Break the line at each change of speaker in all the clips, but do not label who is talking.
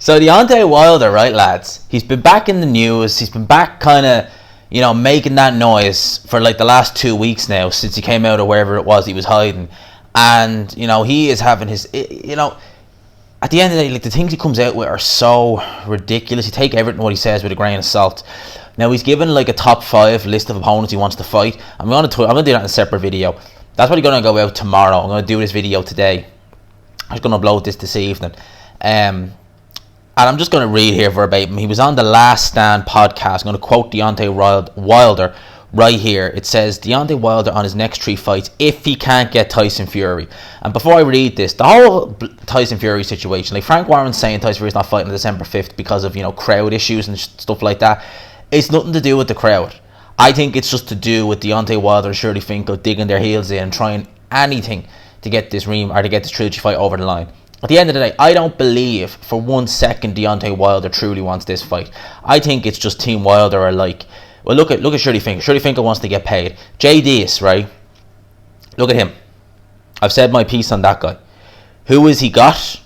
So Deontay Wilder, right, lads? He's been back in the news. He's been back kind of, you know, making that noise for like the last 2 weeks now, since he came out of wherever it was he was hiding. And, you know, he is having his, you know, at the end of the day, like, the things he comes out with are so ridiculous. You take everything what he says with a grain of salt. Now, he's given like a top 5 list of opponents he wants to fight. I'm gonna do that in a separate video. That's probably gonna go out tomorrow. I'm gonna do this video today. I'm just gonna upload this evening. And I'm just going to read here verbatim. He was on the Last Stand podcast. I'm going to quote Deontay Wilder right here. It says, Deontay Wilder on his next 3 fights if he can't get Tyson Fury. And before I read this, the whole Tyson Fury situation, like Frank Warren's saying Tyson Fury's not fighting on December 5th because of, you know, crowd issues and stuff like that. It's nothing to do with the crowd. I think it's just to do with Deontay Wilder and Shirley Finkel digging their heels in and trying anything to get this trilogy fight over the line. At the end of the day, I don't believe for 1 second Deontay Wilder truly wants this fight. I think it's just Team Wilder are like, well, look at Shirley Finkel. Shirley Finkel wants to get paid. JD's, right? Look at him. I've said my piece on that guy. Who has he got,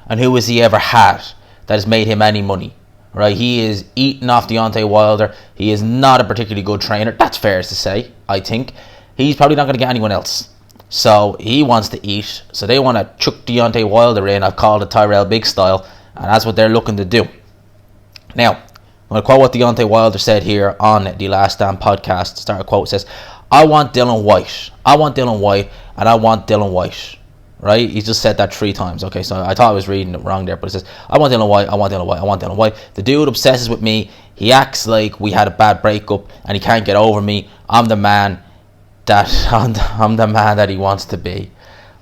and who has he ever had that has made him any money? Right? He is eating off Deontay Wilder. He is not a particularly good trainer. That's fair to say, I think. He's probably not going to get anyone else. So he wants to eat. So they want to chuck Deontay Wilder in. I've called it Tyrell Big style. And that's what they're looking to do. Now, I'm going to quote what Deontay Wilder said here on the Last Stand podcast. Start a quote. It says, I want Dillian Whyte. I want Dillian Whyte. And I want Dillian Whyte. Right? He just said that 3 times. Okay, so I thought I was reading it wrong there. But it says, I want Dillian Whyte. I want Dillian Whyte. I want Dillian Whyte. The dude obsesses with me. He acts like we had a bad breakup. And he can't get over me. I'm the man that he wants to be.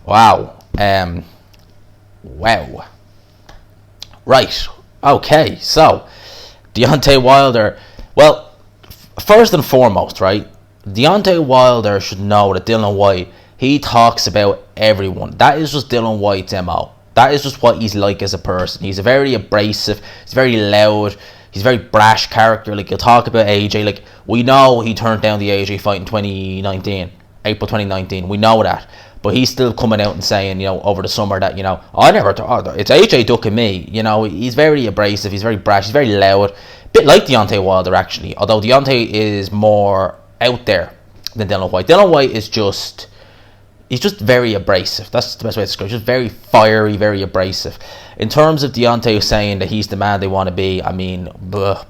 Wow. Wow. Right. Okay. So, Deontay Wilder. Well, first and foremost, right? Deontay Wilder should know that Dillian Whyte, he talks about everyone. That is just Dillian Whyte's MO. That is just what he's like as a person. He's very abrasive. He's very loud. He's a very brash character. Like, he'll talk about AJ. Like, we know he turned down the AJ fight in 2019. April 2019. We know that. But he's still coming out and saying, you know, over the summer that, you know, I never thought, it's AJ ducking me. You know, he's very abrasive. He's very brash. He's very loud. A bit like Deontay Wilder, actually. Although Deontay is more out there than Dillian Whyte. Dillian Whyte is just... he's just very abrasive. That's the best way to describe it. Just very fiery, very abrasive. In terms of Deontay saying that he's the man they want to be, I mean, oh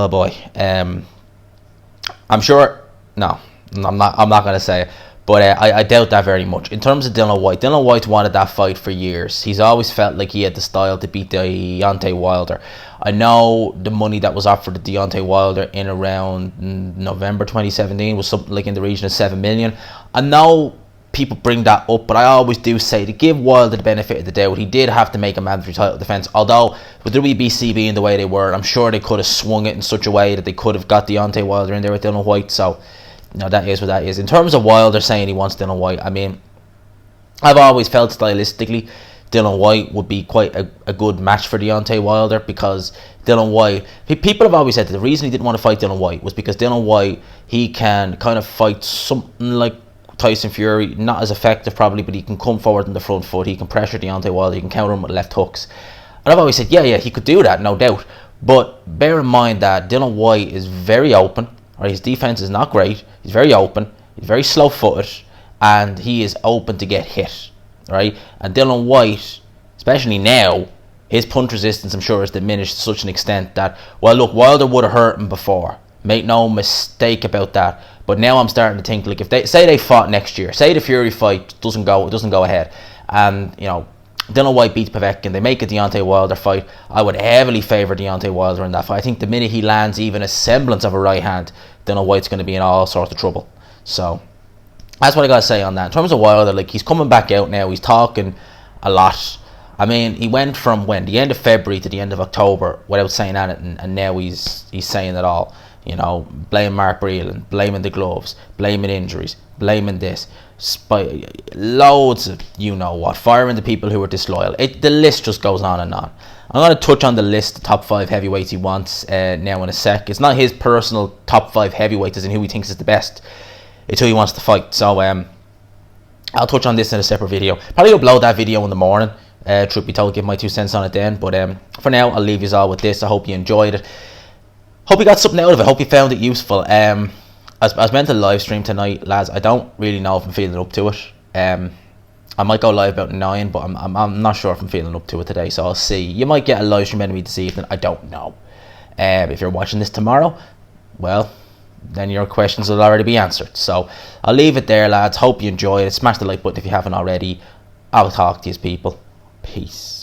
boy. I'm sure. No, I'm not going to say it. But I doubt that very much. In terms of Dillian Whyte wanted that fight for years. He's always felt like he had the style to beat Deontay Wilder. I know the money that was offered to Deontay Wilder in around November 2017 was something like in the region of 7 million. I know people bring that up, but I always do say to give Wilder the benefit of the doubt, he did have to make a mandatory title defense. Although with the WBC being the way they were, I'm sure they could have swung it in such a way that they could have got Deontay Wilder in there with Dillian Whyte. So, you know, that is what that is. In terms of Wilder saying he wants Dillian Whyte, I mean, I've always felt stylistically Dillian Whyte would be quite a good match for Deontay Wilder, because Dillian Whyte, people have always said that the reason he didn't want to fight Dillian Whyte was because Dillian Whyte, he can kind of fight something like Tyson Fury, not as effective probably, but he can come forward on the front foot, he can pressure Deontay Wilder, he can counter him with left hooks. And I've always said, yeah, he could do that, no doubt. But bear in mind that Dillian Whyte is very open, right? His defense is not great, he's very open, he's very slow-footed, and he is open to get hit, right? And Dillian Whyte, especially now, his punch resistance, I'm sure, has diminished to such an extent that, well, look, Wilder would have hurt him before. Make no mistake about that. But now I'm starting to think, like, if they fought next year, say the Fury fight doesn't go ahead, and, you know, Dillian Whyte beats Povetkin, they make a Deontay Wilder fight, I would heavily favour Deontay Wilder in that fight. I think the minute he lands even a semblance of a right hand, Dillian Whyte's going to be in all sorts of trouble. So that's what I got to say on that. In terms of Wilder, like, he's coming back out now, he's talking a lot. I mean, he went from the end of February to the end of October without saying anything, and now he's saying it all. You know, blaming Mark Breland, blaming the gloves, blaming injuries, blaming this, loads of you know what, firing the people who were disloyal. The list just goes on and on. I'm going to touch on the list, the top 5 heavyweights he wants now in a sec. It's not his personal top 5 heavyweights as in who he thinks is the best. It's who he wants to fight. So I'll touch on this in a separate video. Probably upload that video in the morning, Truth be told, give my 2 cents on it then. But for now, I'll leave you all with this. I hope you enjoyed it. Hope you got something out of it. Hope you found it useful. I was meant to live stream tonight, lads. I don't really know if I'm feeling up to it. I might go live about 9, but I'm not sure if I'm feeling up to it today, so I'll see. You might get a live stream out of me this evening. I don't know. If you're watching this tomorrow, well, then your questions will already be answered. So I'll leave it there, lads. Hope you enjoyed it. Smash the like button if you haven't already. I'll talk to you people. Peace.